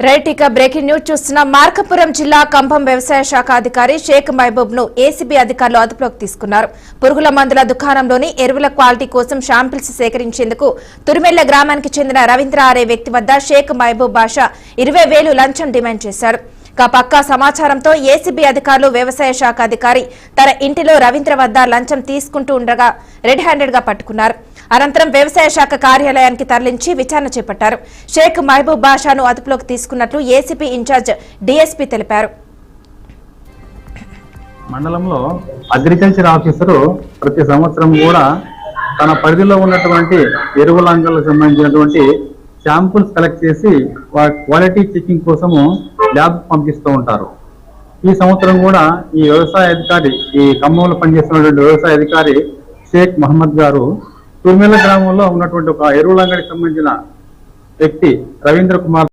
Right ఇక breaking news చూస్తున్న మార్కాపురం జిల్లా కంభం వ్యవసాయ శాఖ అధికారి షేక్ మహబూబ్ ను ఏసీబీ అధికారులు అదుపులోకి తీసుకున్నారు. పురుగుల మందుల దుకాణంలోని ఎరువుల క్వాలిటీ కోసం శాంపిల్స్ సేకరించేందుకు తురిమెల్ల గ్రామానికి చెందిన రవీంద్ర అనే వ్యక్తి వద్ద షేక్ మహబూబ్ బాషా 20,000 లంచం డిమాండ్ చేశారు. పక్కా సమాచారంతో ఏసీబీ అధికారులు వ్యవసాయ శాఖ అధికారి తన ఇంటిలో రవీంద్ర వద్ద లంచం తీసుకుంటూ ఉండగా రెడ్ హ్యాండెడ్ గా పట్టుకున్నారు. అనంతరం వ్యవసాయ శాఖ కార్యాలయానికి తరలించి విచారణ చేపట్టారు. షేక్ మహబూబ్ బాషాను అదుపులోకి తీసుకున్నట్లు ఏసీపీ ఇన్ఛార్జ్ డీఎస్పీ తెలిపారు. మండలంలో అగ్రికల్చర్ ఆఫీసరు ప్రతి సంవత్సరం కూడా తన పరిధిలో ఉన్నటువంటి ఎరువుల అంగాలకు సంబంధించినటువంటి శాంపుల్స్ కలెక్ట్ చేసి క్వాలిటీ చెకింగ్ కోసము ల్యాబ్ పంపిస్తూ ఉంటారు. ఈ సంవత్సరం కూడా ఈ వ్యవసాయ అధికారి, ఈ ఖమ్మంలో పనిచేస్తున్నటువంటి వ్యవసాయ అధికారి షేక్ మహమ్మద్ గారు తుర్మెల గ్రామంలో ఉన్నటువంటి ఒక ఎరువుల అంగడికి సంబంధించిన వ్యక్తి రవీంద్ర కుమార్